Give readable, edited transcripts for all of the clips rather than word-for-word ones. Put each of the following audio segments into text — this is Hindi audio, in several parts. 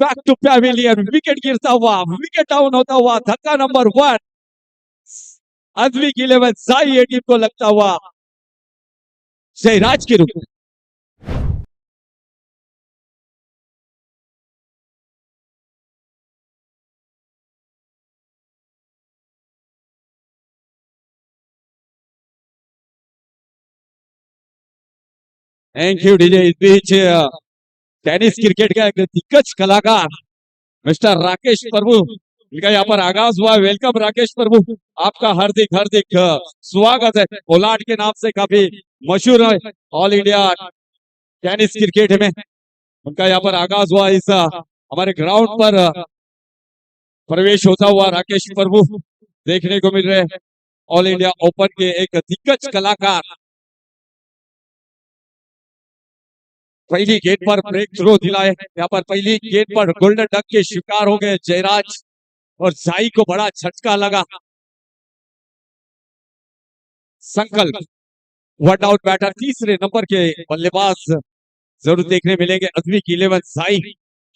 बैक टू पैविलियन, विकेट गिरता हुआ, विकेट डाउन होता हुआ, धक्का नंबर 1 अद्विक 11 साई ये टीम को लगता हुआ जयराज के रूप में। Thank you DJ. इस बीच टेनिस क्रिकेट का एक दिग्गज कलाकार मिस्टर राकेश प्रभु, इनका यहाँ पर आगाज हुआ। वेलकम राकेश प्रभु, आपका हार्दिक हार्दिक स्वागत है। पोलार्ड के नाम से काफी मशहूर है ऑल इंडिया टेनिस क्रिकेट में। उनका यहाँ पर आगाज हुआ। इस हमारे ग्राउंड पर प्रवेश होता हुआ राकेश प्रभु देखने को मिल रहे हैं। ऑल इंडिया ओपन के एक दिग्गज कलाकार। पहली गेंद पर ब्रेक थ्रो दिलाए, यहाँ पर पहली गेंद पर गोल्डन डक के शिकार हो गए जयराज, और साई को बड़ा झटका लगा। संकल्प वन आउट बैटर, तीसरे नंबर के बल्लेबाज जरूर देखने मिलेंगे अद्विक 11 साई,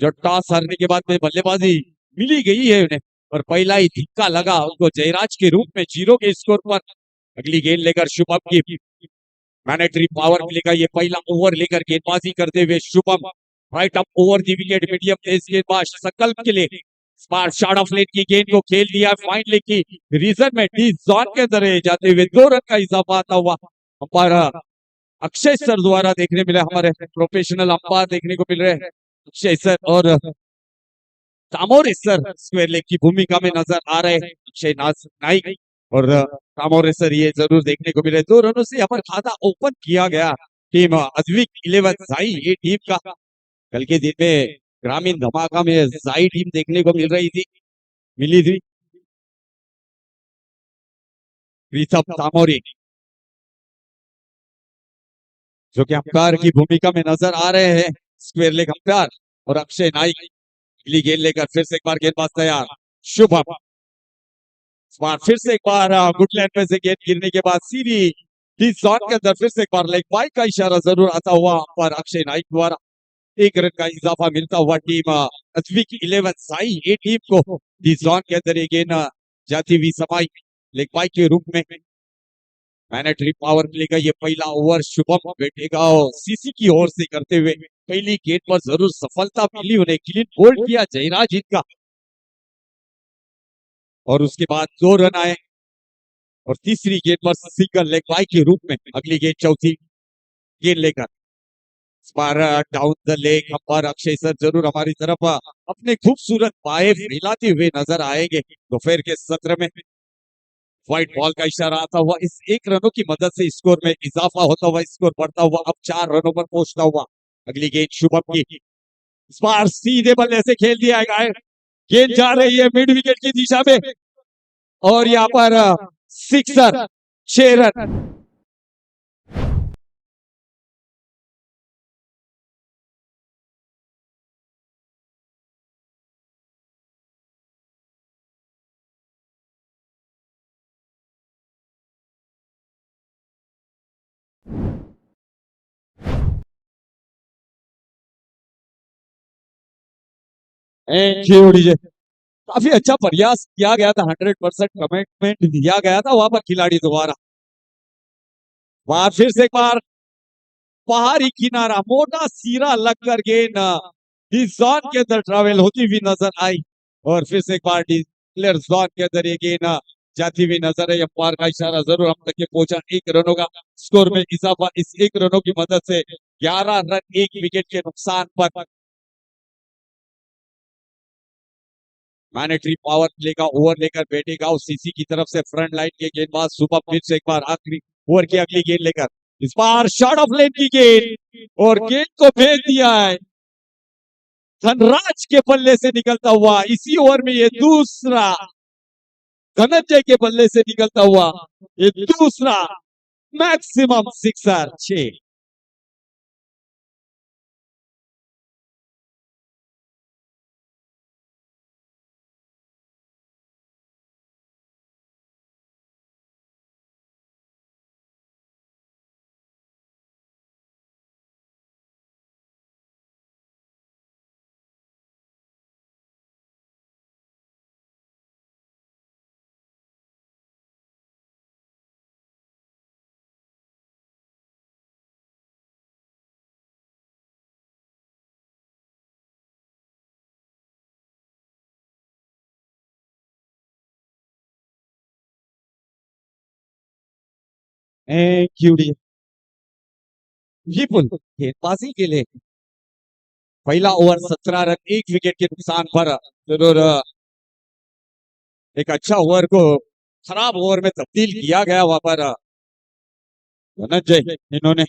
जो टॉस हारने के बाद में बल्लेबाजी मिली गई है उन्हें, और पहला ही धक्का लगा उनको जयराज के रूप में 0 के स्कोर पर। अगली गेंद लेकर शुभम की मैनेटरी पावर प्ले का ये पहला ओवर लेकर गेंदबाजी करते हुए Shubham right up over the wicket, medium तेज गेंदबाज संकल्प के लिए स्मार्ट शॉट ऑफ लेट की गेंद को खेल दिया फाइनली की रीजन में डी जोन के अंदर जाते हुए 2 रन का इजाफा आता हुआ। अंपायर अक्षय सर द्वारा देखने मिले, हमारे प्रोफेशनल अंपायर देखने को मिल रहे हैं अक्षय सर और कामोरे सर स्क्वायर लेग की भूमिका में नजर आ रहे हैं। अक्षय नाइक और कामोरे सर ये जरूर देखने को मिले। 2 रनों से यहाँ पर खाता ओपन किया गया टीम अद्विक 11 साई ये टीम का। कल के दिन में ग्रामीण धमाका में साई टीम देखने को मिली थी। ऋषभ तामोरी जो कि अंपायर की भूमिका में नजर आ रहे हैं, स्क्वायर लेग अंपायर, और अक्षय नाइक अगली गेंद लेकर फिर से एक बार गेंदबाज तैयार। शुभम फिर से एक बार गुड लैंड में से गेंद गिरने के बाद सीधी इस जोन के अंदर फिर से एक बार लेग बाई का इशारा जरूर आता हुआ पर अक्षय नाइक द्वारा 1 रन का इजाफा मिलता हुआ टीम अद्विक 11 साई ये टीम को इस जोन के अंदर ये गेंद जाती हुई समाई लेग बाई के रूप में। मैनेटरी पावर प्ले का ये पहला ओवर शुभम बेटेगा सीसी की ओर से करते हुए पहली गेंद पर जरूर सफलता मिली उन्हें, क्लीन बोल्ड किया जयराज का, और उसके बाद 2 रन आए और तीसरी गेंद पर सिंगल लेग बाई के रूप में अगली गेंद चौथी गेंद लेकर down the leg umpire Akshay sir जरूर हमारी तरफ अपने खूबसूरत पाए फैलाते हुए नजर आएंगे। दोपहर के सत्र में व्हाइट बॉल का इशारा आता हुआ इस 1 रनों की मदद से स्कोर में इजाफा होता हुआ, स्कोर बढ़ता हुआ अब 4 रनों पर पहुंचता हुआ। अगली गेंद शुभम की, इस बार सीधे बल्ले से खेल दिया गया, गेंद जा रही है मिड विकेट की दिशा में और यहाँ पर sixer, 6 run. Thank you DJ. काफी अच्छा प्रयास किया गया था, 100% कमिटमेंट दिया गया था वहां पर खिलाड़ी द्वारा। वहां फिर से एक बार पहाड़ी किनारा मोटा सीरा लगकर गेंद इस जोन के अंदर ट्रैवल होती हुई नजर आई, और फिर से एक बार डिक्लेयर जोन के अंदर ये गेंद जाती हुई नजर आई। अंपायर का इशारा जरूर हम तक के पहुंचा। 1 रनों का स्कोर में इजाफा इस 1 रनों की मदद से 11 रन 1 विकेट के नुकसान पर। मैनेटरी पावर प्ले का ओवर लेकर बैठेगा सीसी की तरफ से फ्रंट लाइन के गेंदबाज सुबह फिर से एक बार आखिरी ओवर की अगली गेंद लेकर इस बार शॉट ऑफ लेन की गेंद और गेंद को भेज दिया है धनराज के बल्ले से निकलता हुआ। इसी ओवर में ये दूसरा धनंजय के बल्ले से निकलता हुआ ये दूसरा मैक्सिमम सिक्सर 6। क्यूडी विपुल गेंदबाजी के लिए पहला ओवर 17 रन 1 विकेट के नुकसान पर जरूर एक अच्छा ओवर को खराब ओवर में तब्दील किया गया वहां पर धनंजय इन्होंने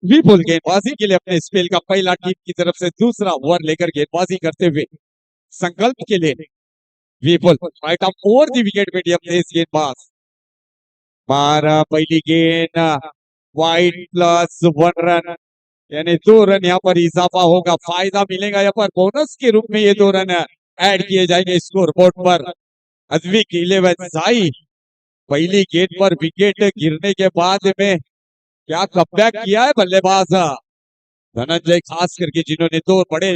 विपुल गेंदबाजी के लिए अपने स्पेल का पहला टीम की तरफ से दूसरा ओवर लेकर गेंदबाजी करते हुए संकल्प के लिए Vipul right off over the wicket medium तेज गेंदबाज 12 पहली गेंद वाइड +1 रन यानी 2 रन यहाँ पर इजाफा होगा फायदा मिलेगा यहाँ पर बोनस के रूप में ये 2 रन ऐड किए जाएंगे स्कोर बोर्ड पर अद्विक 11 साई पहली गेंद पर विकेट गिरने के बाद में क्या कमबैक किया है बल्लेबाज धनंजय खास करके जिन्होंने 2 बड़े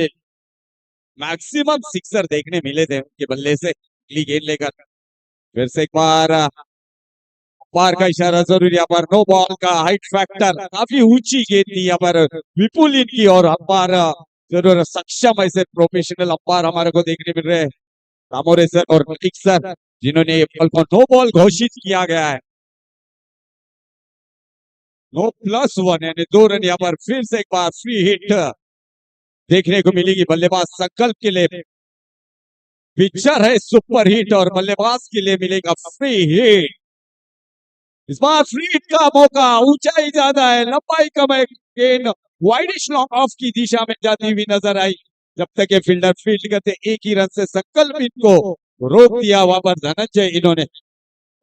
मैक्सिमम सिक्सर देखने मिले थे उनके बल्ले से अगली गेंद लेकर फिर से एक बार पार का इशारा जरूर यहाँ पर नो बॉल का हाइट फैक्टर काफी ऊंची गेंद थी यहाँ पर विपुल इनकी और अंपायर जरूर सक्षम ऐसे प्रोफेशनल अंपायर हमारे को देखने मिल रहे हैं दामोरे सर और मलिक सर जिन्होंने बॉल को नो बॉल घोषित किया गया है नो +1 यानी 2 रन यहाँ पर फिर से एक बार फ्री हिट देखने को मिलेगी बल्लेबाज संकल्प के लिए पिक्चर है सुपर हिट और बल्लेबाज के लिए मिलेगा फ्री हिट इस बार फ्री हिट का मौका ऊंचाई ज्यादा है लंबाई कम है गेंद वाइडिश लॉन्ग ऑफ की दिशा में जाती हुई नजर आई जब तक ये फील्डर फील्ड करते एक ही रन से संकल्प इनको रोक दिया वहां पर धनंजय इन्होंने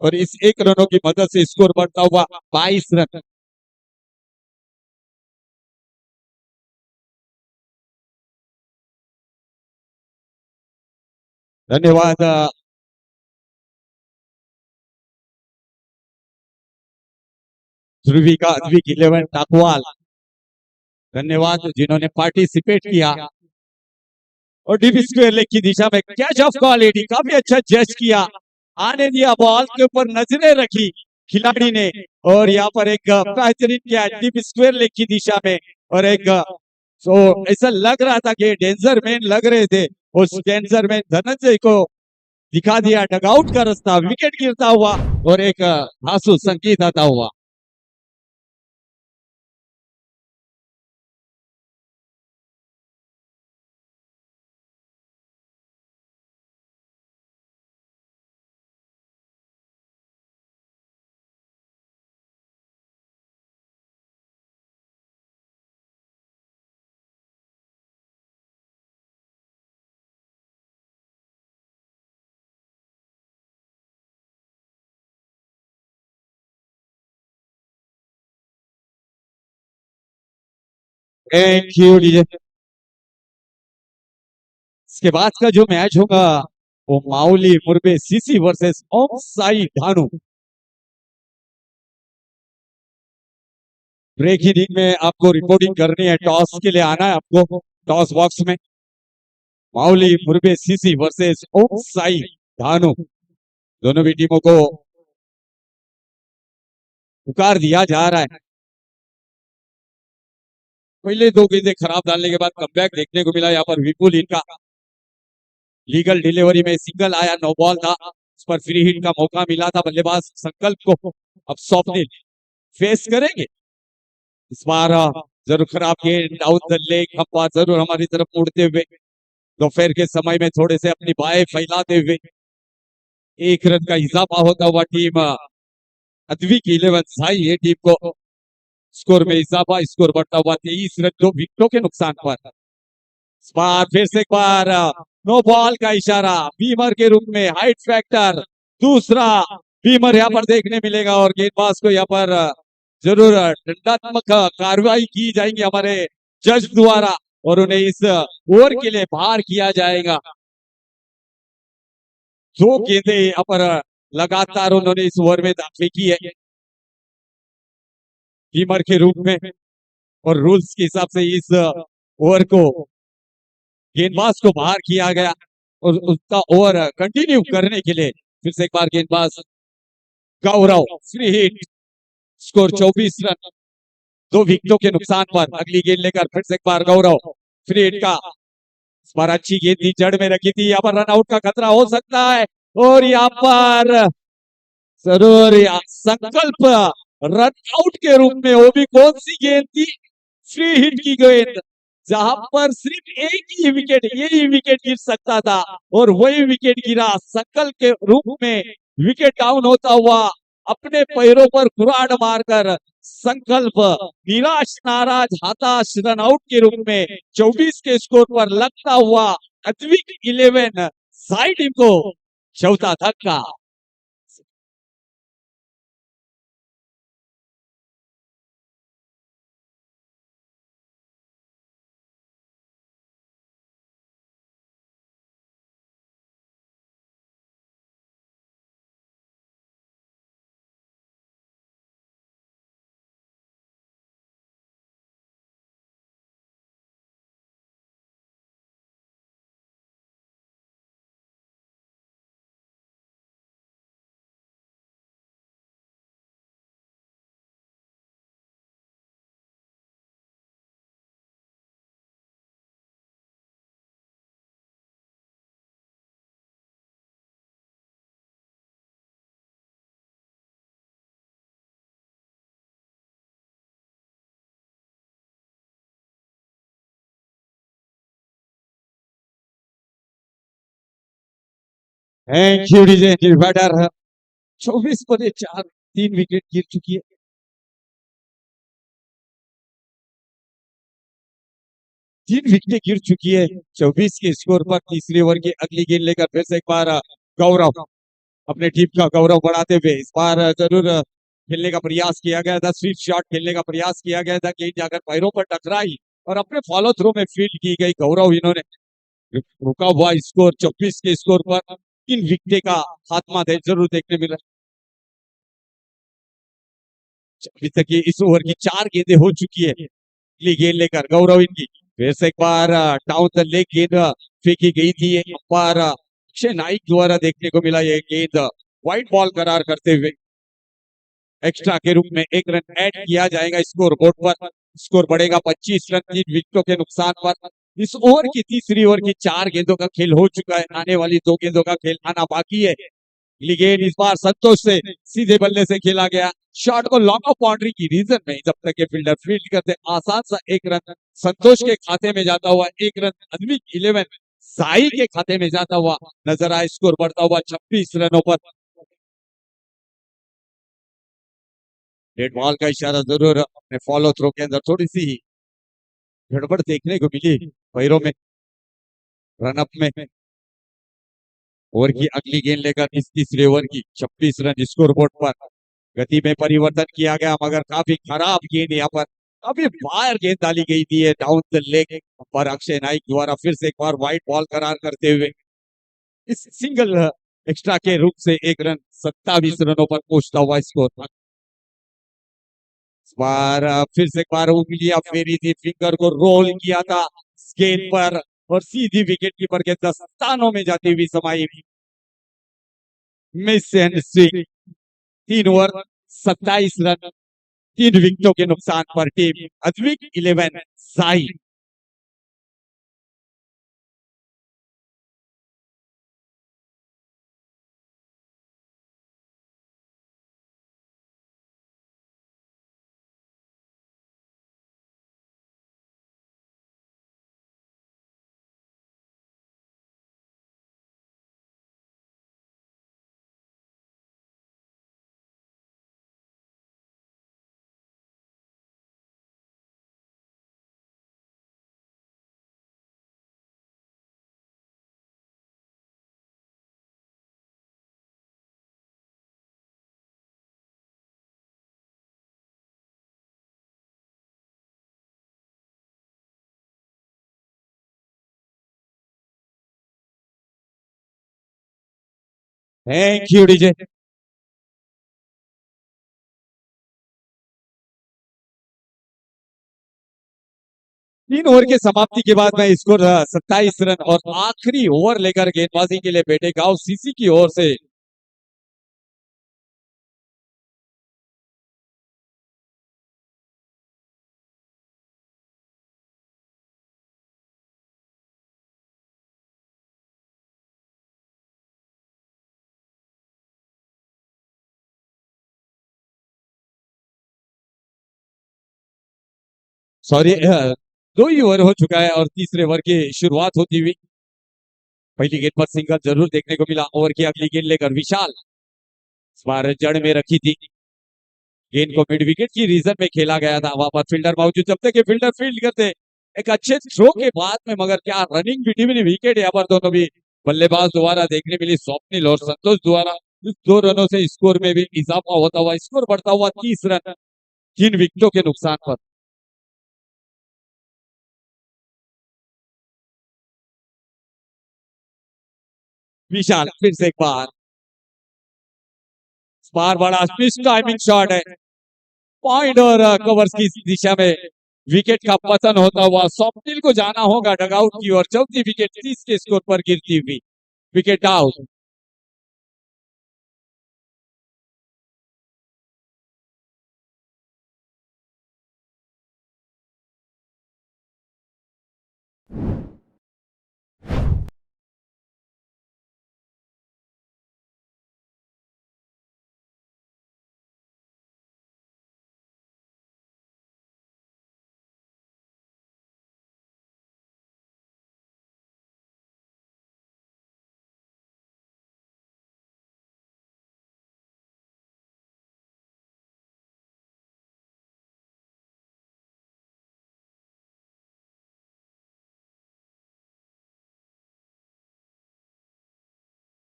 और इस 1 रनों की मदद से स्कोर बढ़ता हुआ 22 रन धन्यवाद ध्रुविका अद्विक 11 टाकवाल धन्यवाद जिन्होंने पार्टिसिपेट किया और डीप स्क्वायर लेग की दिशा में कैच ऑफ क्वालिटी काफी अच्छा जज किया आने दिया बॉल के ऊपर नजरें रखी खिलाड़ी ने और यहाँ पर एक बेहतरीन कैच डीप स्क्वायर लेग की दिशा में और एक तो ऐसा लग रहा था कि डेंजर मैन लग रहे थे उस डेंजर मैन धनंजय को दिखा दिया डगआउट का रास्ता विकेट गिरता हुआ और एक आंसू संगीत आता हुआ थैंक यू डीजे इसके बाद का जो मैच होगा वो माउली मुर्बे सीसी वर्सेस ओम साई ढानू ब्रेक इनिंग में आपको रिपोर्टिंग करनी है टॉस के लिए आना है आपको टॉस बॉक्स में माउली मुर्बे सीसी वर्सेस ओम साई ढानू दोनों भी टीमों को पुकार दिया जा रहा है पहले 2 गेंदें खराब डालने के बाद कमबैक देखने को मिला यहाँ पर विपुल इनका लीगल डिलीवरी में सिंगल आया नो बॉल था उस पर फ्री हिट का मौका मिला था बल्लेबाज संकल्प को अब स्वप्निल फेस करेंगे इस बार जरूर खराब गेंद डाउन द लेग अंपायर जरूर हमारी तरफ मुड़ते हुए दोपहर के समय में थोड़े से अपनी बाहें फैलाते हुए 1 रन का इजाफा होता हुआ टीम अद्विक 11 साई ये टीम को स्कोर में इजाफा स्कोर बढ़ता हुआ 23 रन 2 विकेटों के नुकसान पर इस बार फिर से एक बार नो बॉल का इशारा बीमर के रूप में हाइट फैक्टर दूसरा बीमर यहाँ पर देखने मिलेगा और गेंदबाज को यहाँ पर जरूर दंडात्मक कार्रवाई की जाएगी हमारे जज द्वारा और उन्हें इस ओवर के लिए बाहर किया जाएगा 2 गेंदें यहाँ पर लगातार उन्होंने इस ओवर में दाखिल की है बीमर के रूप में और रूल्स के हिसाब से इस ओवर को गेंदबाज को बाहर किया गया और उसका ओवर कंटिन्यू करने के लिए फिर से एक बार गेंदबाज गौरव फ्री हिट स्कोर 24 रन 2 विकेटों के नुकसान पर अगली गेंद लेकर फिर से एक बार गौरव फ्री हिट का इस बार अच्छी गेंद थी, जड़ में रखी थी, यहाँ पर रन आउट का खतरा हो सकता है। और यहाँ पर जरूर संकल्प रन आउट के रूप में, वो भी कौन सी गेंद थी, फ्री हिट की गेंद, जहां पर सिर्फ एक ही विकेट, यही विकेट गिर सकता था और वही विकेट गिरा। संकल्प के रूप में विकेट डाउन होता हुआ अपने पैरों पर कुराड मारकर संकल्प निराश नाराज हताश रन आउट के रूप में 24 के स्कोर पर लगता हुआ अद्विक 11 साई टीम को चौथा धक्का। Thank you DJ batter. 24 बने 4, 3 विकेट गिर चुकी है। 3 विकेट गिर चुकी है 24 के स्कोर पर। तीसरे ओवर की अगली गेंद लेकर फिर से एक बार गौरव अपने टीम का गौरव बढ़ाते हुए इस बार जरूर खेलने का प्रयास किया गया था, स्वीट शॉट खेलने का प्रयास किया गया था, गेंद जाकर पैरों पर टकराई और अपने फॉलो थ्रो में फील्ड की गई। गौरव इन्होंने रुका हुआ स्कोर 24 के स्कोर पर 3 विकेट का खात्मा जरूर देखने मिला। अभी तक ये इस ओवर की 4 गेंदें हो चुकी है। अगली गेंद लेकर गौरव इनकी फिर से एक बार डाउन द लेग गेंद फेंकी गई थी। अंपायर अक्षय नाइक द्वारा देखने को मिला ये गेंद व्हाइट बॉल करार करते हुए एक्स्ट्रा के रूप में 1 रन ऐड किया जाएगा स्कोर बोर्ड पर। स्कोर बढ़ेगा 25 रन 3 विकेटों के नुकसान पर। इस ओवर की तीसरी ओवर की 4 गेंदों का खेल हो चुका है, आने वाली 2 गेंदों का खेल आना बाकी है। गेंद इस बार संतोष से सीधे बल्ले से खेला गया, शॉट को लॉन्ग ऑफ बाउंड्री की रीजन में जब तक के फील्डर फील्ड करते, आसान सा 1 रन संतोष के खाते में जाता हुआ, 1 रन अद्विक 11 साई के खाते में जाता हुआ नजर आया। स्कोर बढ़ता हुआ 26 रनों पर। रेड बॉल का इशारा जरूर अपने फॉलो थ्रो के अंदर थोड़ी सी गड़बड़ देखने को मिली पैरों में, रनअप में। ओवर की अगली गेंद लेकर इस तीसरे ओवर की 26 रन स्कोर बोर्ड पर। गति में परिवर्तन किया गया मगर काफी खराब गेंद यहाँ पर, काफी फायर गेंद डाली गई थी डाउन द लेग पर अक्षय नाइक द्वारा फिर से एक बार व्हाइट बॉल करार करते हुए इस सिंगल एक्स्ट्रा के रूप से 1 रन 27 रनों पर पहुंचता हुआ स्कोर। इस बार फिर से एक बार उंगलियां फेरी थी, फिंगर को रोल किया था गेंद पर और सीधी विकेट कीपर के दस्तानों में जाती हुई समाई। Miss and swing. 3 over 27 run 3 विकेटों के नुकसान पर team Advik 11 Sai. Thank you DJ. 3 over के समाप्ति के बाद में स्कोर 27 रन और आखिरी ओवर लेकर गेंदबाजी के लिए बैठे गांव सीसी की ओर से सॉरी, 2 ही ओवर हो चुका है और तीसरे ओवर की शुरुआत होती हुई। पहली गेंद पर सिंगल जरूर देखने को मिला। ओवर की अगली गेंद लेकर विशाल इस बार जड़ में रखी थी। गेंद को मिड विकेट की रीजन में खेला गया था। वहां पर फील्डर मौजूद, जब तक फील्डर फील्ड करते एक अच्छे थ्रो के बाद में, मगर क्या रनिंग बिटवीन विकेट यहाँ पर दोनों भी बल्लेबाज द्वारा देखने मिली, स्वप्निल और संतोष द्वारा। इस 2 रनों से स्कोर में भी इजाफा होता हुआ, स्कोर बढ़ता हुआ 30 रन 3 विकेटों के नुकसान पर। विशाल फिर से एक बार बड़ा टाइमिंग शॉट है। पॉइंट और कवर्स की दिशा में विकेट का पतन होता हुआ स्वप्निल को जाना होगा डगआउट की ओर। चौथी विकेट 30 के स्कोर पर गिरती हुई। Wicket out.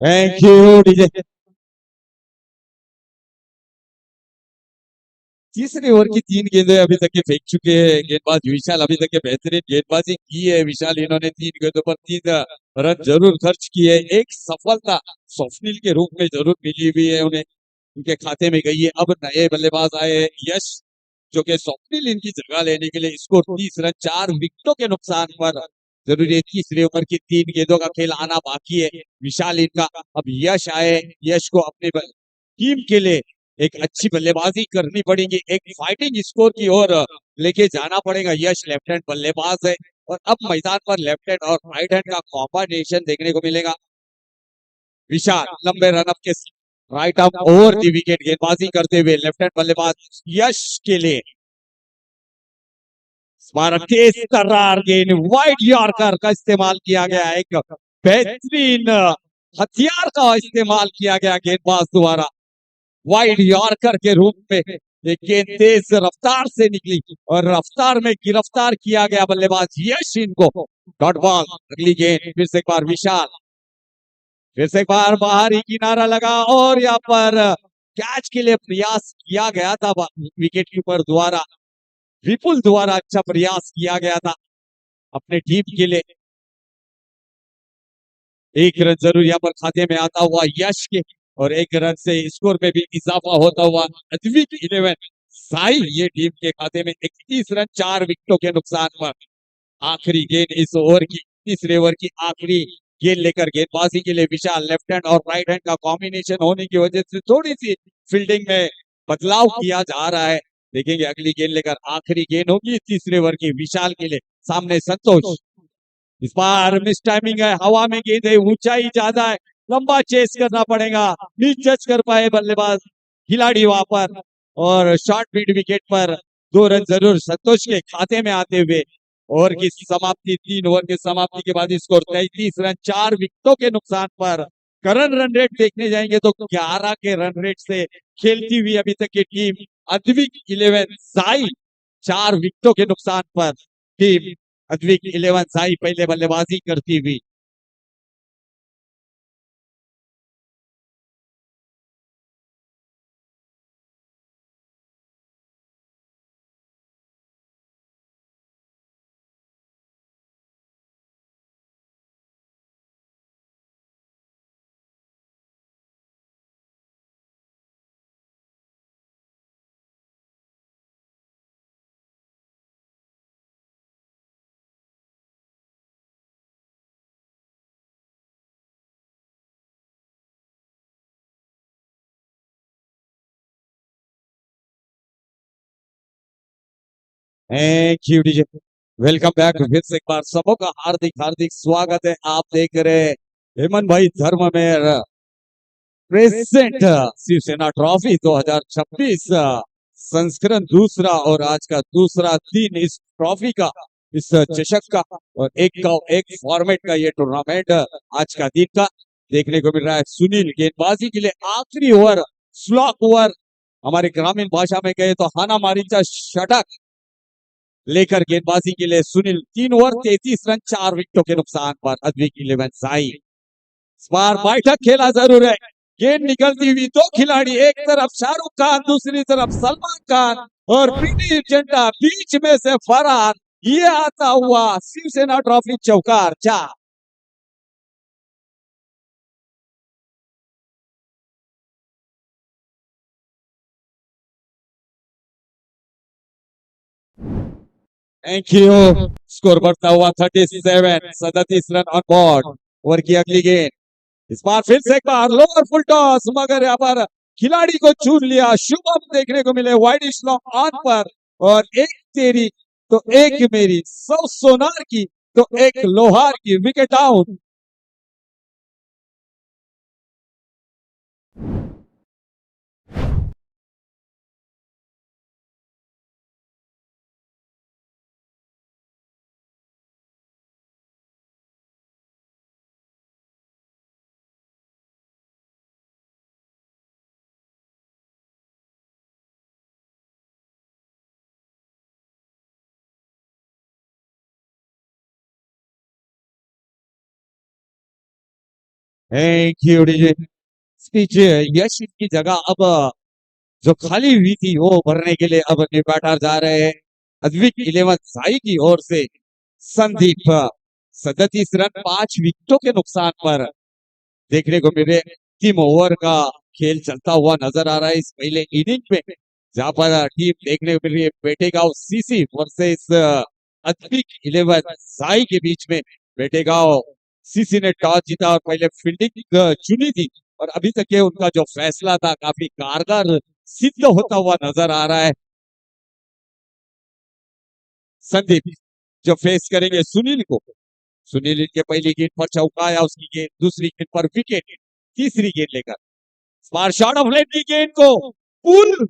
Thank you DJ. तीसरे ओवर की 3 गेंदें अभी तक के फेंक चुके हैं गेंदबाज विशाल। अभी तक के बेहतरीन गेंदबाजी की है विशाल। इन्होंने 3 गेंदों पर 3 रन जरूर खर्च किए। एक सफलता स्वप्निल के रूप में जरूर मिली हुई है उन्हें, उनके खाते में गई है। अब नए बल्लेबाज आए हैं, यश, जो कि स्वप्निल इनकी जगह लेने के लिए। स्कोर 30 रन 4 विकेटों के नुकसान पर। जरूरी है तीसरे ओवर की 3 गेंदों का खेल आना बाकी है। विशाल इनका, अब यश आए, यश को अपने टीम के लिए एक अच्छी बल्लेबाजी करनी पड़ेगी, एक फाइटिंग स्कोर की ओर लेके जाना पड़ेगा। यश लेफ्ट हैंड बल्लेबाज है और अब मैदान पर लेफ्ट हैंड और राइट हैंड का कॉम्बिनेशन देखने को मिलेगा। विशाल लंबे रनअप के right arm over the wicket गेंदबाजी करते हुए लेफ्ट हैंड बल्लेबाज यश के लिए तेज तर्रार गेंद वाइड यॉर्कर का इस्तेमाल किया गया। एक बेहतरीन हथियार का इस्तेमाल किया गया गेंदबाज द्वारा। वाइड यॉर्कर के रूप में एक गेंद तेज रफ्तार से निकली और रफ्तार में गिरफ्तार किया गया बल्लेबाज यश इनको। Dot ball. अगली गेंद फिर से एक बार विशाल, फिर से एक बार बाहरी किनारा लगा और यहाँ पर कैच के लिए प्रयास किया गया था विकेट कीपर द्वारा, विपुल द्वारा अच्छा प्रयास किया गया था अपने टीम के लिए। 1 रन जरूर यहाँ पर खाते में आता हुआ यश के, और 1 रन से स्कोर में भी इजाफा होता हुआ अद्विक 11 साई ये टीम के खाते में 31 रन 4 विकेटों के नुकसान पर। आखिरी गेंद इस ओवर की, तीसरे ओवर की आखिरी गेंद लेकर गेंदबाजी के लिए विशाल। लेफ्ट हैंड और राइट हैंड का कॉम्बिनेशन होने की वजह से थोड़ी सी फील्डिंग में बदलाव किया जा रहा है। देखेंगे अगली गेंद लेकर आखिरी गेंद होगी तीसरे ओवर की विशाल के लिए। सामने संतोष, इस बार मिस टाइमिंग है, हवा में गेंद है, ऊंचाई ज्यादा है, लंबा चेस करना पड़ेगा, नहीं जज कर पाए बल्लेबाज खिलाड़ी वहां पर, और शॉर्ट मिड विकेट पर 2 रन जरूर संतोष के खाते में आते हुए ओवर की समाप्ति, 3 ओवर की समाप्ति के बाद स्कोर 33 रन 4 विकेटों के नुकसान पर। करंट रन रेट देखने जाएंगे तो 11 के रन रेट से खेलती हुई अभी तक की टीम अद्विक 11 साई 4 विकेटों के नुकसान पर। टीम अद्विक 11 साई पहले बल्लेबाजी करती हुई। Thank you DJ. Welcome back. फिर से एक बार सबों का हार्दिक हार्दिक स्वागत है। आप देख रहे हैं हेमंत भाई धर्ममेर प्रेजेंट शिवसेना ट्रॉफी 2026 संस्करण दूसरा और आज का दूसरा दिन इस ट्रॉफी का, इस चषक का और एक फॉर्मेट का ये टूर्नामेंट आज का दिन का देखने को मिल रहा है। सुनील गेंदबाजी के लिए आखिरी ओवर, स्लॉक ओवर, हमारे ग्रामीण भाषा में कहे तो हाना मारीचा षटक लेकर गेंदबाजी के लिए सुनील 3 ओवर 33 रन 4 विकेटों के नुकसान पर अद्विक 11 साई। इस बार बैठक खेला जरूर है। गेंद निकलती हुई दो खिलाड़ी, एक तरफ शाहरुख खान, दूसरी तरफ सलमान खान और पीटी जंटा बीच में से फरार। ये आता हुआ शिवसेना ट्रॉफी चौकार 4। Thank you. स्कोर बढ़ता हुआ 37, 37 रन ऑन बोर्ड। ओवर की अगली गेंद, इस बार फिर से एक बार लोअर फुल टॉस, मगर यहाँ पर खिलाड़ी को चून लिया। शुभम देखने को मिले वाइड लॉन्ग ऑन पर, और एक तेरी तो एक मेरी, 100 सोनार की तो एक लोहार की, wicket out. Thank you DJ. Speech Yash की जगह अब जो खाली हुई थी वो भरने के लिए अब बैटर जा रहे हैं। अद्विक 11 साई की ओर से संदीप 37 रन 5 विकेटों के नुकसान पर देखने को मिले। 3 ओवर का खेल चलता हुआ नजर आ रहा है इस पहले इनिंग में, जहां पर टीम देखने को मिल रही है बेटेगांव सीसी वर्सेस अद्विक 11 साई के बीच में। बेटेगांव सीसी ने टॉस जीता और पहले फील्डिंग चुनी थी, और अभी तक के उनका जो फैसला था काफी कारगर सिद्ध होता हुआ नजर आ रहा है। संदीप जो फेस करेंगे सुनील को। सुनील इनके पहली गेंद पर चौकाया, उसकी गेंद दूसरी गेंद पर विकेट, तीसरी गेंद लेकर स्मार्ट शॉट ऑफ लेट की गेंद को full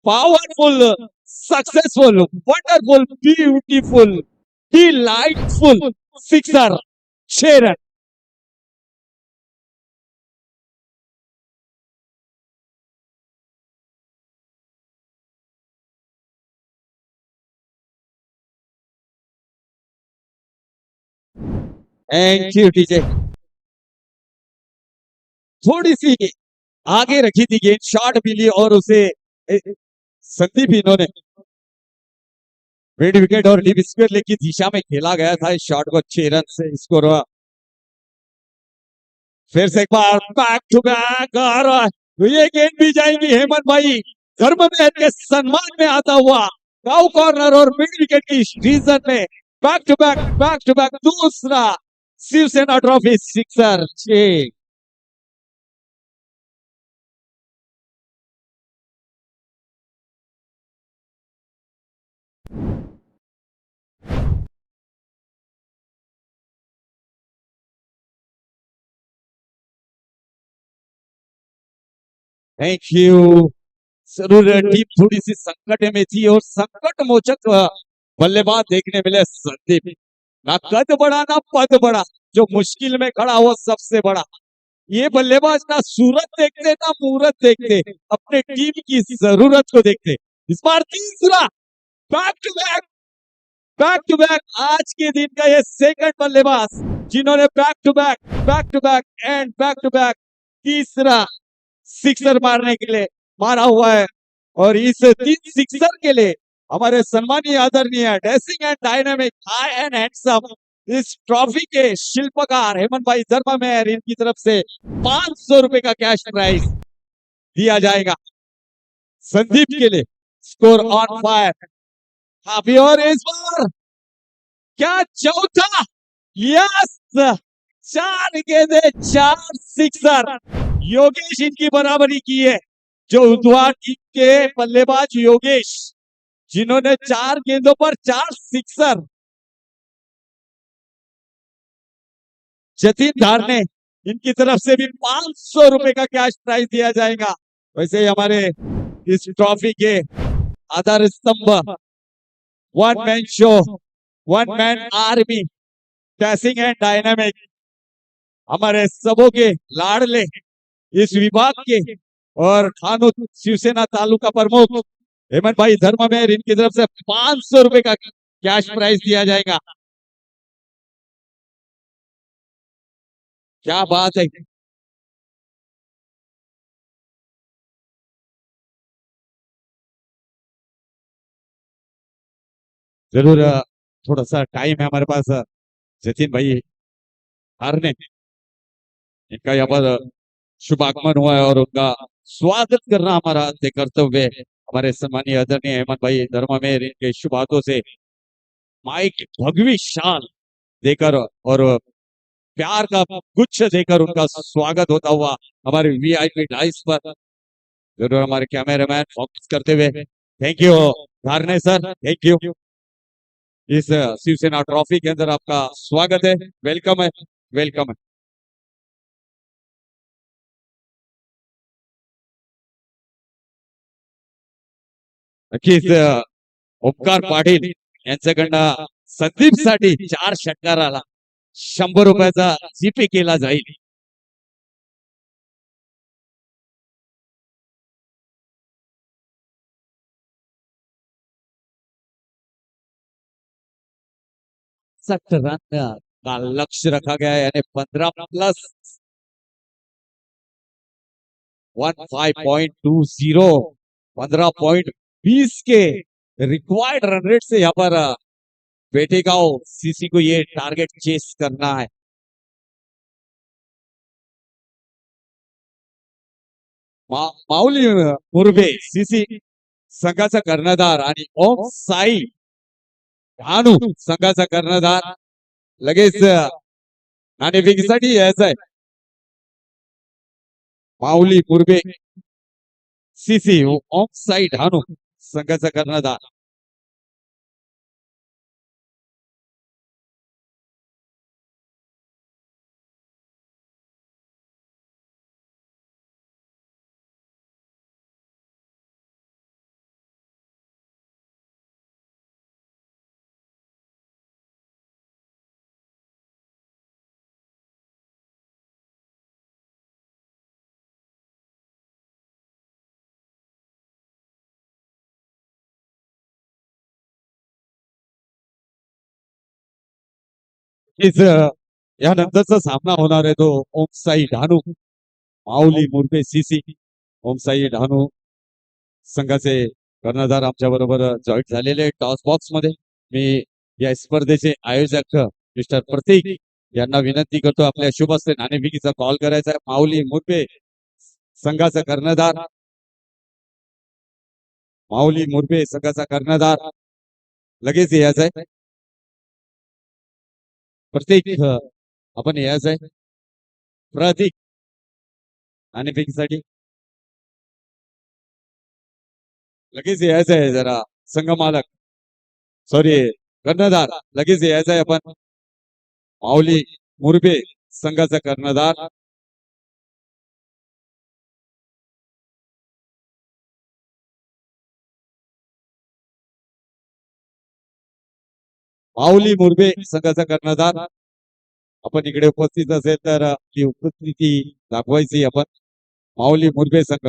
powerful, successful, wonderful, beautiful, delightful sixer, 6 run. Thank you DJ. थोड़ी सी आगे रखी थी गेंद, शॉट भी ली और उसे संदीप इन्होंने मिड विकेट और डीप स्क्वायर लेग की दिशा में खेला गया था इस शॉट को। 6 रन से स्कोर हुआ। फिर से एक बार बैक टू बैक और ये गेंद भी जाएंगी हेमंत भाई धर्ममेर के सम्मान में आता हुआ। काउ कॉर्नर और मिड विकेट की रीजन में बैक टू बैक दूसरा Shivsena trophy sixer 6। Thank you. जरूर टीम थोड़ी सी संकट में थी और संकट मोचक बल्लेबाज देखने मिले संदीप। ना कद बड़ा ना पद बड़ा, जो मुश्किल में खड़ा हुआ सबसे बड़ा। ये बल्लेबाज ना सूरत देखते ना मूरत देखते, अपने टीम की जरूरत को देखते। इस बार तीसरा बैक टू बैक, आज के दिन का ये सेकंड बल्लेबाज जिन्होंने बैक टू बैक तीसरा सिक्सर मारने के लिए मारा हुआ है। और इस 3 सिक्सर के लिए हमारे सम्मानीय आदरणीय dressing and dynamic high and handsome इस ट्रॉफी के शिल्पकार हेमंत भाई धर्ममेर, इनकी तरफ से 500 रुपए का कैश प्राइज दिया जाएगा संदीप के लिए। Score on fire. अभी और इस बार क्या चौथा, यस, 4 गेंदे 4 सिक्सर। योगेश इनकी बराबरी की है, जो उद्वार टीम के बल्लेबाज योगेश, जिन्होंने 4 गेंदों पर 4 सिक्सर। जतिन धार ने इनकी तरफ से भी 500 रुपए का कैश प्राइज दिया जाएगा। वैसे ही हमारे इस ट्रॉफी के आधार स्तंभ, one man show, one man army, dashing and dynamic, हमारे सबों के लाडले इस विभाग के और खानोद शिवसेना तालुका प्रमुख हेमंत भाई धर्ममेर, इनकी तरफ से 500 रुपए का कैश प्राइज दिया जाएगा। क्या बात है। जरूर थोड़ा सा टाइम है हमारे पास। जतिन भाई हारने इनका यहाँ पर शुभ आगमन हुआ है और उनका स्वागत करना हमारा कर्तव्य है। हमारे सम्मानीय आदरणीय हेमंत भाई धर्ममेर इनके शुभ हाथों से माइक भगवी शाल देकर और प्यार का गुच्छ देकर उनका स्वागत होता हुआ हमारे वीआईपी डाइस पर जरूर हमारे कैमरामैन फोकस करते हुए। Thank you Dharne sir, thank you. इस शिवसेना ट्रॉफी के अंदर आपका स्वागत है, वेलकम है, वेलकम है। नक्कीच ओमकार पाटील यांच्याकडनं संदीप साठी 4 षटकाराला 100 रुपयाचा जीपे केला जाईल। सख्त रन का लक्ष्य रखा गया है, यानी 15 प्लस 15.20, 15.20 के रिक्वायर्ड रन रेट से यहाँ पर बेटेगांव सीसी को ये टारगेट चेस करना है। माऊली मुरबे सीसी संघाचा कर्णधार आणि ओम साई भानू संघाचा कर्णधार लगेच नाणेफेकीसाठी यायचं आहे। माऊली मुरबे सीसी ओम साई ढानू संघाचा कर्णधार। इस यानंतरचा सामना होणार आहे तो ओम साई ढानू माऊली मुरबे सीसी। ओम साई ढानू संघाचे कर्णधार आमच्या बरोबर जॉईन झालेले टॉस बॉक्स मध्ये। मी या स्पर्धेचे आयोजक मिस्टर प्रतीक यांना विनंती करतो आपल्या शुभ हस्ते नाणेफेकीचा कॉल करायचा आहे। माऊली मुरबे संघाचा कर्णधार, माऊली मुरबे संघाचा कर्णधार लगेच यायचं आहे। प्रतीक आपण यायचं आहे। प्रतीक नाणेफेकीसाठी लगेच यायचं आहे, जरा संघ मालक सॉरी कर्णधार लगेच यायचं आहे आपण। माऊली मुरबे संघाचा कर्णधार माऊली मुरबे संघाचा कर्णधार आपण इकडे उपस्थित असेल तर ती उपस्थिती दाखवायची आपण। माऊली मुरबे संघ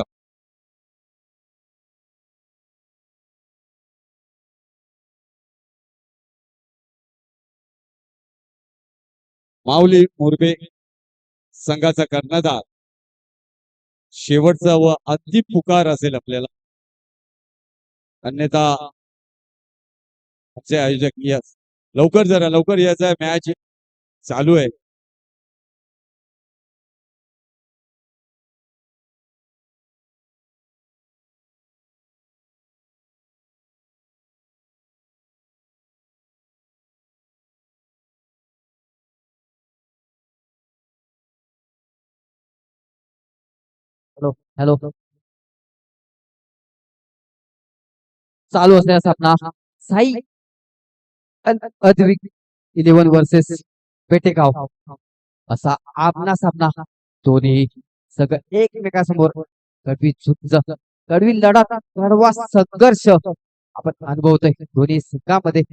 माऊली मुरबे संघाचा कर्णधार शेवटचा व अंतिम पुकार असेल आपल्याला, अन्यथा आमचे आयोजक यस लवकर जरा लवकर यायचं आहे, मॅच चालू आहे। हॅलो हॅलो, चालू असलेला सामना साई अद्विक 11 वर्सेस बेटेगाव असा आमना सामना। दोन्ही सगळं एकमेकासमोर कडवी झुंज, कडवी लढत, कडवा संघर्ष आपण अनुभवतोय दोन्ही संघामध्ये.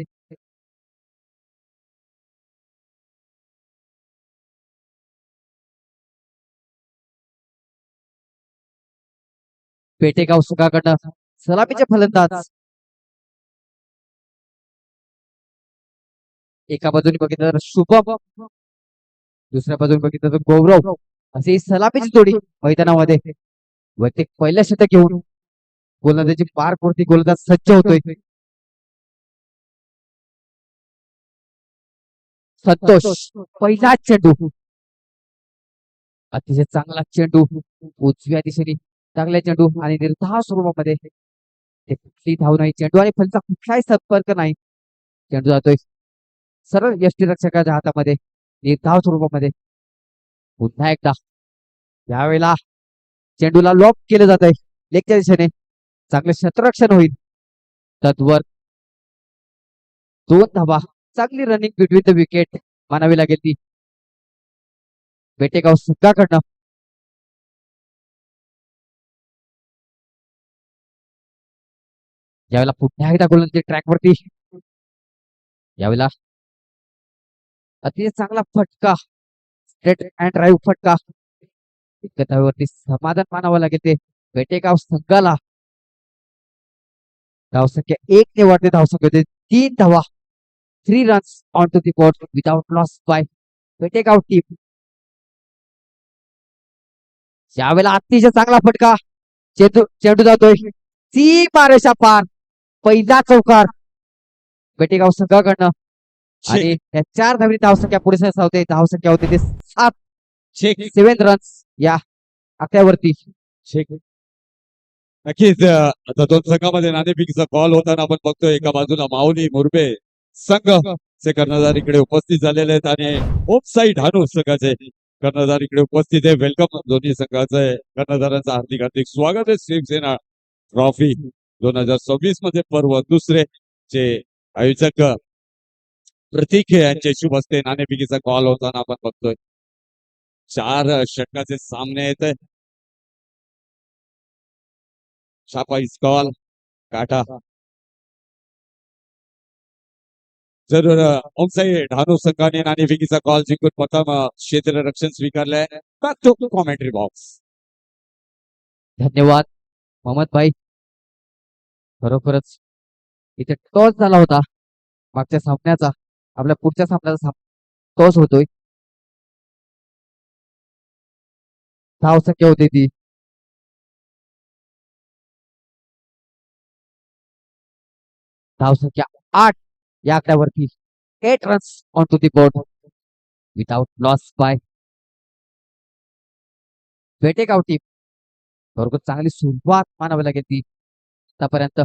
पेटेगाव संघाकडनं सलामीचे फलंदाज. एका बाजूने बघितलं तर शुभम, दुसऱ्या बाजूने बघितलं तर गौरव, अशी सलामीची जोडी मैदानामध्ये. वैयक्तिक पहिल्या षटक घेऊन गोलंदाजी मार्कवरती गोलंदाज सज्ज होतोय. संतोष, पहिला चेंडू, अतिशय चांगला चेंडू उजव्या दिशेने, चांगला चेंडू आणि निर्धाव स्वरूपामध्ये. ते कुठली धाव नाही, चेंडू आणि फलचा कुठलाही संपर्क नाही. चेंडू जातोय सरळ यष्टीरक्षकाच्या हातामध्ये निर्धाव स्वरूपामध्ये. पुन्हा एकदा यावेळेला चेंडूला लॉक केलं जात आहे लेगच्या दिशेने. चांगले क्षेत्ररक्षण होईल. तत्वर 2 धावा. चांगली रनिंग बिटवीन द विकेट मानावी लागेल ती बेटेगाव संघाकडनं. यावेळेला पुन्हा एकदा गोलंदाजी ट्रॅकवरती. यावेळेला अतिशय चांगला फटका, स्ट्रेट अँड ड्राईव्ह फटका. इतक्या धावेवरती समाधान मानावं लागेल ते बेटेगाव संघाला. धावसंख्या 1 ने वाढते. धावसंख्या होते 3 धावा. 3 runs on to the board without loss by Betegaon team. यावेळेला अतिशय चांगला फटका. चेंडू जातोय सीमारेषा पार. पहिला चौकार बेटेगाव संघाकडनं. आणि या 4 धावनी धावसंख्या पुढे सरसावते. धावसंख्या होते ते 7 रन्स या आकड्यावरती. नक्कीच आता 2 संघामध्ये नाणेफेकीचा कॉल होताना आपण बघतोय. एका बाजूला माऊली मुरबे संघ चे कर्णधार इकडे उपस्थित झालेले आहेत आणि होम साईड हानू संघाचे कर्णधार इकडे उपस्थित आहे. वेलकम दोन्ही संघाचे कर्णधारांचं हार्दिक हार्दिक स्वागत आहे. शिवसेना ट्रॉफी 2026 मध्ये पर्व दुसरे चे आयोजक प्रतीक यांच्या शुभ हस्ते नाणेफेकीचा कॉल होताना आपण बघतोय. 4 षटकाचे सामने येत आहे. छापा इस कॉल काटा जरूर ऑफसाईड. हानू संघाने नाणेफेकीचा कॉल जिंकून प्रथम क्षेत्ररक्षण स्वीकारलंय. Back to commentary box. धन्यवाद मोहम्मद भाई. खरोखरच इथे टॉस झाला होता मागच्या सामन्याचा. आपल्या पुढच्या सामन्याचा टॉस होतोय. धावसंख्या होती ती धावसंख्या 8 या आकड्यावरती. 8 runs on to the board without loss by Betegaon team. बरोबर चांगली सुरुवात मानावी लागेल ती आतापर्यंत.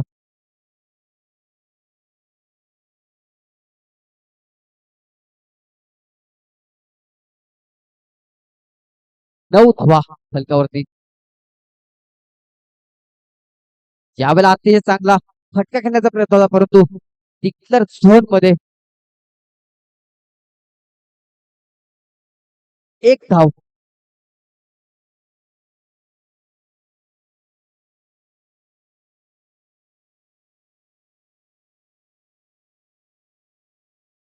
नऊ धावा फलकावरती. यावेळेला अतिशय चांगला फटका खेळण्याचा प्रयत्न होता परंतु डिक्लर झोन मध्ये 1 धाव.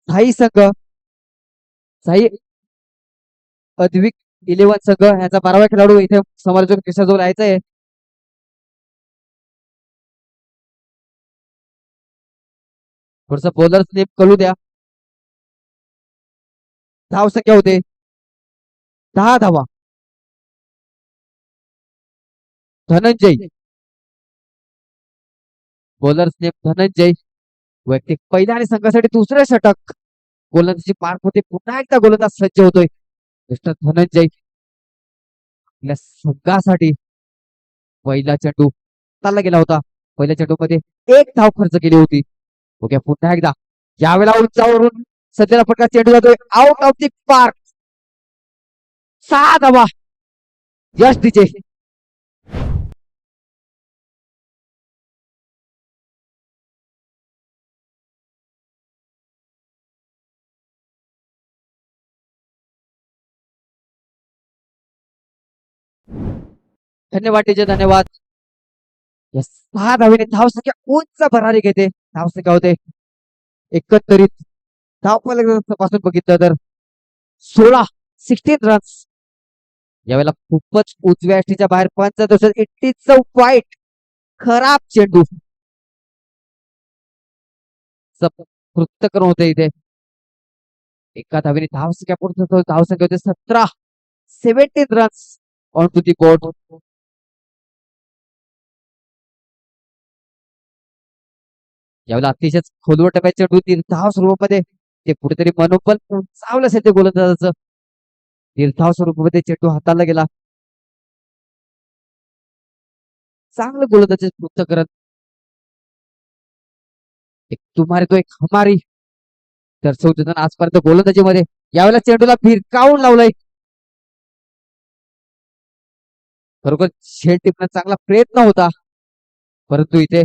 साई संघ, साई अद्विक 11 संघ यांचा 12वा खेळाडू इथे समालोचक कृष्णाजवळ यायचा आहे. थोडस बॉलर स्लिप करू द्या. धावसंख्या होते 10 धावा. धनंजय, बॉलर स्नेप धनंजय वैयक्तिक पहिल्या आणि संघासाठी दुसरे षटक. गोलंदाजी मार्क होते. पुन्हा एकदा गोलंदाज सज्ज होतोय मिस्टर धनंजय. आपल्या संघासाठी पहिला चेंडू चालला गेला होता. पहिल्या चेंडू मध्ये 1 धाव खर्च केली होती. ओके पुन्हा एकदा यावेळेला उंचावरून सध्याला फटका. चेंडू जातोय आउट ऑफ दी पार्क. 6 धावा. यश डीजे. धन्यवाद डीजे, धन्यवाद. या 6 धावेने धावसंख्या उंच भरारी घेते. धावसंख्या होते एकंदरीत धावफलकापासून बघितलं तर 16 रन्स. यावेळेला खूपच उजव्या यष्टीच्या बाहेर पंच इट्टीचं वाईट खराब चेंडू पृथक्करण होते इथे. एका धावेने धावसंख्या पूर्ण धावसंख्या होते 17 runs on to the board. यावेळेला अतिशय खोलवर टप्प्याच्या चेंडू धाव स्वरूपामध्ये ते कुठेतरी मनोबल उंचावलं असेल ते गोलंदाजाचं. निर्धाव स्वरूपामध्ये चेंडू हाताला गेला. चांगलं गोलंदाजी पृथक्करण. एक तुम्हारे तो एक हमारी दर्शवतो आजपर्यंत गोलंदाजीमध्ये. यावेळेला चेंडूला भिरकावून लावलंय. खरोखर शेल टिपण्याचा चांगला प्रयत्न होता, परंतु इथे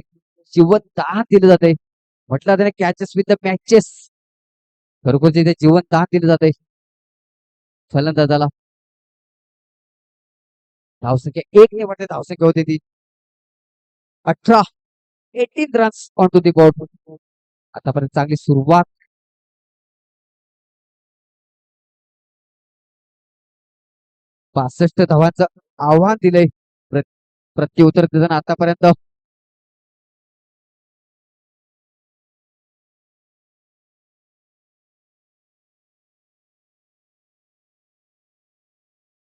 जीवन दान दिलं जाते. म्हटलं जाते कॅचेस विथ द मॅचेस. खरोखर इथे जीवन दान दिलं जाते फलंदाजाला. धावसंख्या 1 ने म्हटले धावसंख्या होती ती 18 runs on to the board. आतापर्यंत चांगली सुरुवात. 65 धावांचं आव्हान दिलंय प्रत्युत्तर देताना आतापर्यंत.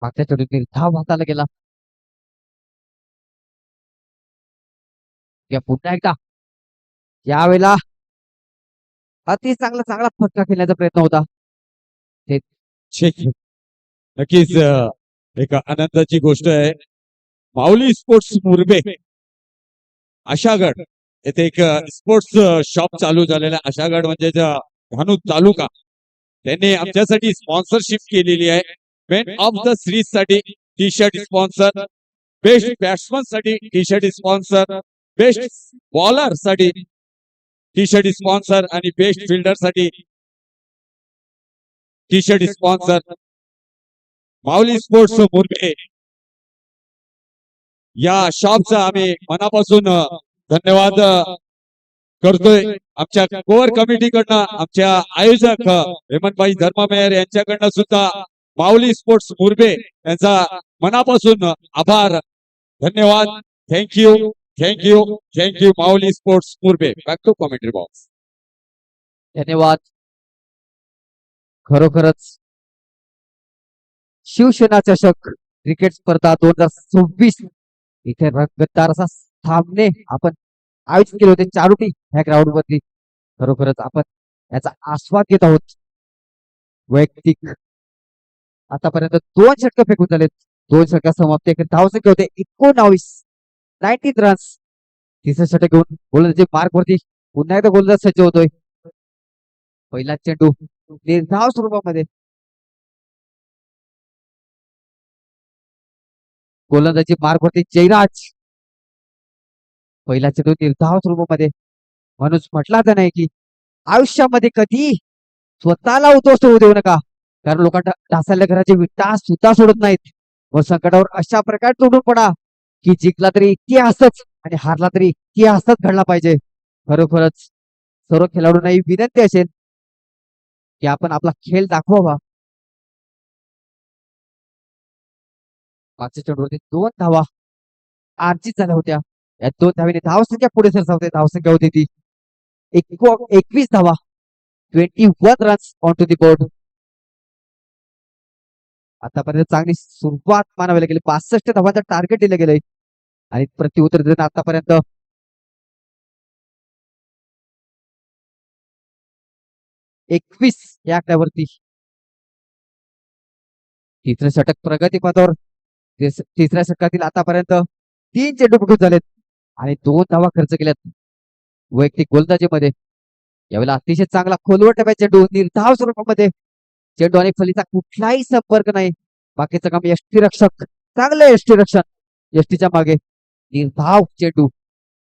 मागच्या चेंडूत धाव हाताला गेला. या पुन्हा एकदा यावेळेला अति चांगला चांगला फटका खेळण्याचा प्रयत्न होता. नक्कीच एक आनंदाची गोष्ट आहे. माऊली स्पोर्ट्स मुरबे आशागड येथे एक स्पोर्ट्स शॉप चालू झालेला. आशागड म्हणजे धानू तालुका त्यांनी आमच्यासाठी स्पॉन्सरशिप केलेली आहे. मेन ऑफ द सिरीज साठी T shirt sponsor, best batsman साठी T shirt sponsor, best bowler साठी टी शर्ट स्पॉन्सर आणि बेस्ट फिल्डर साठी T shirt sponsor Mauli sports Murbe या शॉपचा आम्ही मनापासून धन्यवाद करतोय. आमच्या कोर कमिटीकडनं, आमच्या आयोजक हेमंतभाई धर्ममेयर यांच्याकडनं सुद्धा माऊली स्पोर्ट्स मुरबे यांचा मनापासून आभार, धन्यवाद. Thank you thank you thank you Mauli sports Murbe. Back to commentary box. धन्यवाद. खरोखरच शिवसेना चषक क्रिकेट स्पर्धा 2026 इथे रंगतदार असा सामने आपण आयोजित केले होते चारोटी ह्या ग्राउंड वरती. खरोखरच आपण याचा आस्वाद घेत आहोत. वैयक्तिक आतापर्यंत 2 षटक फेकून झालेत. 2 षटक समाप्त. धावसंख्या होते 19 रन्स. तिसरं षटक घेऊन गोलंदाजी मार्क वरती पुन्हा एकदा गोलंदाज सज्ज होतोय. पहिला चेंडू निर्धाव स्वरूपामध्ये. गोलंदाजी मार्क वरती जयराज. पहिला चेंडू निर्धाव स्वरूपामध्ये. म्हणून म्हटला तर नाही की आयुष्यामध्ये कधी स्वतःला उद्ध्वस्त होऊ देऊ नका, कारण लोकांना ढासळल्या घराचे विटा सुद्धा सोडत नाहीत. व संकटावर अशा प्रकारे तोडून पडा की जिंकला तरी इतिहासच आणि हारला तरी इतिहासच घडला पाहिजे. खरोखरच सर्व खेळाडूंना ही विनंती असेल की आपण आपला खेळ दाखवावा. मागच्या चेंडूवरती 2 धावा अर्जित झाल्या होत्या. या 2 धावेने धावसंख्या पुढे सरसावते. धावसंख्या होती ती 21 धावा. 21 runs on to the board. आतापर्यंत चांगली सुरुवात मानावी लागेल. 65 धावांचं टार्गेट दिलं गेलंय आणि प्रत्युत्तर देताना आतापर्यंत 21 या आकड्यावरती. तिसरं षटक प्रगतीपथावर. तिसऱ्या षटकातील आतापर्यंत 3 चेंडू फेकून झालेत आणि 2 धावा खर्च केल्यात वैयक्तिक गोलंदाजीमध्ये. यावेळेला अतिशय चांगला खोलवर टप्प्याचा चेंडू निर्धाव स्वरूपामध्ये. चेंडू आणि फलीचा कुठलाही संपर्क नाही. बाकीचं काम यष्टीरक्षक, चांगलं यष्टीरक्षण. यष्टीच्या मागे निर्धाव चेंडू.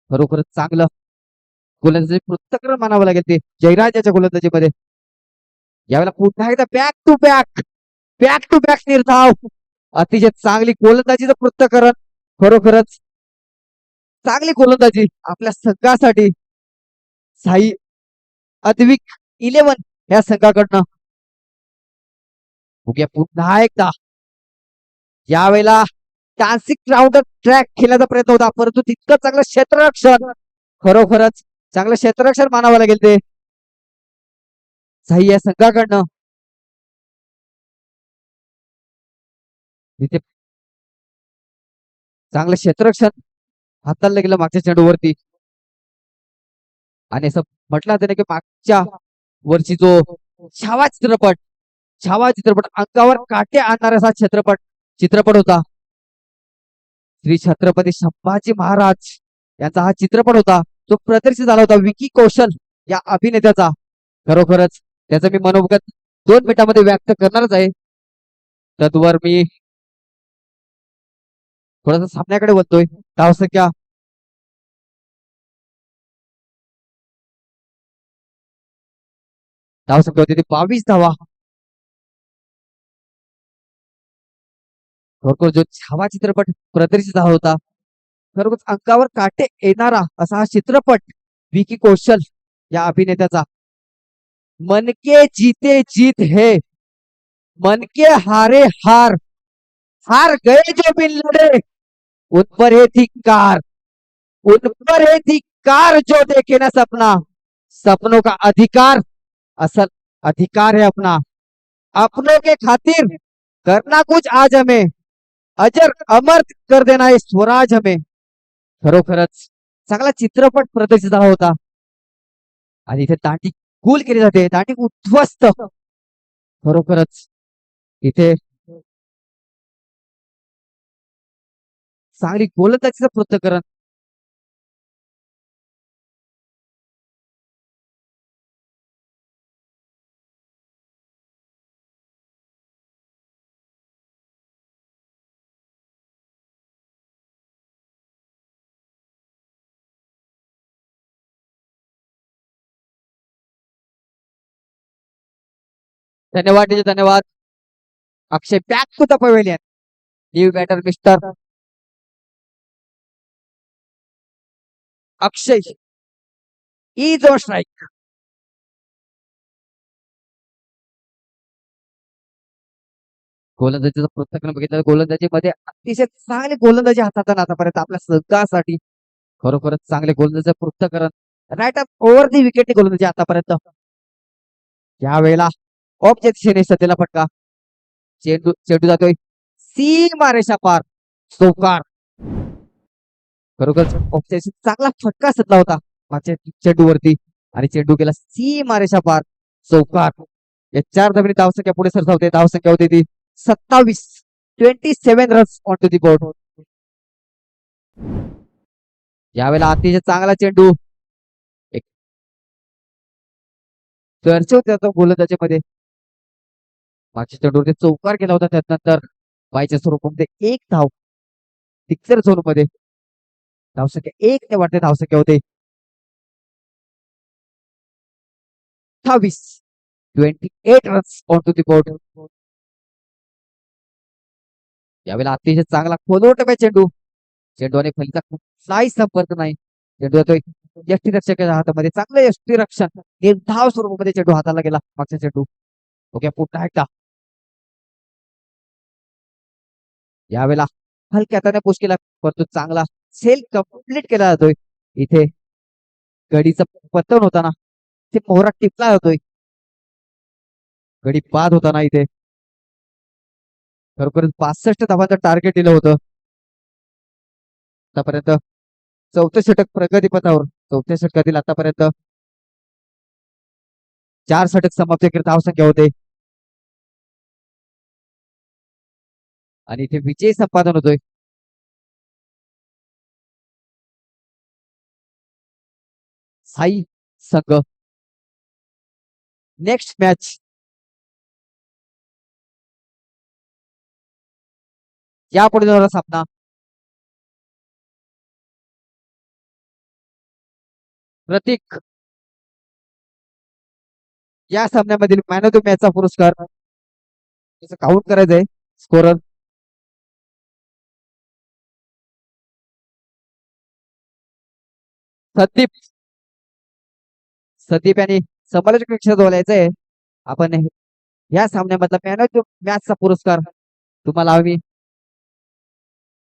खरोखरच चांगलं गोलंदाजी पृथक्करण मानावं लागेल ते जयराजाच्या गोलंदाजीमध्ये. यावेळेला पुन्हा एकदा बॅक टू बॅक निर्धाव. अतिशय चांगली गोलंदाजीचं पृथक्करण. खरोखरच चांगली गोलंदाजी आपल्या संघासाठी साई अद्विक 11 या संघाकडनं. बघूया पुन्हा एकदा यावेळेला डान्सिंग राऊंड ट्रॅक खेळण्याचा प्रयत्न होता, परंतु तितकं चांगलं क्षेत्ररक्षण, खरोखरच चांगलं क्षेत्ररक्षण मानावं लागेल ते साई या संघाकडनं. तिथे चांगलं क्षेत्ररक्षण हाताळलं गेलं मागच्या चेंडूवरती. आणि असं म्हटलं जातं ना की मागच्या वर्षी जो छावा चित्रपट अंगावर काटे आणणारा असा चित्रपट होता. श्री छत्रपती संभाजी महाराज यांचा हा चित्रपट होता, जो प्रदर्शित झाला होता विकी कौशल या अभिनेत्याचा. खरोखरच त्याचं मी मनोगत 2 मिनिटांमध्ये व्यक्त करणारच आहे. तद्वर मी थोडासा सामन्याकडे वळतोय. धावसंख्या होती ती 22 धावा. खरोखर जो छावा चित्रपट प्रदर्शित झाला होता, खरोखर अंगावर काटे येणारा असा हा चित्रपट विकी कौशल या अभिनेत्याचा. मन के जीते जीत है, मन के हारे हार, हार गए जो बिन लड़े, उन पर है धिक्कार, उन पर है धिक्कार जो देखे ना सपना, सपनों का अधिकार असल अधिकार है अपना, अपनों के खातिर करना कुछ आज हमें, अजर अमर कर देना है स्वराज हमें. खरोखरच चांगला चित्रपट प्रदर्शित झाला होता. आणि इथे दांडी गुल केली जाते, दांडी उद्ध्वस्त. खरोखरच इथे चांगली गोलंदाजीचं पृथक्करण. धन्यवाद धन्यवाद. Akshay back to the pavilion. New batter mister Akshay is on strike. गोलंदाजीचं पृथक्करण बघितलं, गोलंदाजीमध्ये अतिशय चांगली गोलंदाजी हातात आतापर्यंत आपल्या संघासाठी. खरोखरच चांगले गोलंदाजीचं पृथक्करण, right up over the wicket गोलंदाजी आतापर्यंत. यावेळेला ऑफच्या दिशेने सध्याला फटका. चेंडू जातोय सीमा रेषा पार, चौकार. खरोखर ऑफच्या चांगला फटका सदला होता मागच्या चेंडूवरती, आणि चेंडू गेला सीमा रेषा पार, चौकार. या 4 धावांनी धावसंख्या पुढे सरसावते. धावसंख्या होती ती 27. 27 runs on to the board. यावेळेला अतिशय चांगला चेंडू, एक चर्चा होते आता गोलंदाजीमध्ये. मागच्या चेंडूवरती चौकार केला होता, त्यानंतर बायच्या स्वरूपामध्ये 1 धाव सिक्सर झोन मध्ये. धावसंख्या 1 ने वाढते. धावसंख्या होते 28 runs on to the board. यावेळेला अतिशय चांगला खोलवट चेंडू. चेंडूने फलीचा कुठलाही संपर्क नाही. चेंडू येतोय यष्टीरक्षकाच्या हातामध्ये. चांगलं यष्टीरक्षण, निर्धाव स्वरूपामध्ये चेंडू हाताला गेला मागचा चेंडू. ओके, पुन्हा एकदा यावेळेला हलक्या हाताने पुश केला, परंतु चांगला सेल कंप्लीट केला जातोय. इथे गडीचं पतन होताना ते मोहरा टिपला जातोय. गडी बाद होताना इथे खरोखर 65 धावांचं टार्गेट दिलं होतं आतापर्यंत. 4थं षटक प्रगतीपथावर. 4थ्या षटकातील आतापर्यंत 4 षटक समाप्त करत धावसंख्या होते, आणि इथे विजय संपादन होतोय. साई संघ. नेक्स्ट मॅच यापुढे जाणारा सामना प्रतीक या सामन्यामधील मॅन ऑफ द मॅचचा पुरस्कार काउंट करायचंय. स्कोरर संदीप संदीप यांनी समालोचक कक्षात बोलायचंय. आपण या सामन्यामधला मॅन ऑफ द मॅचचा पुरस्कार तुम्हाला हवी.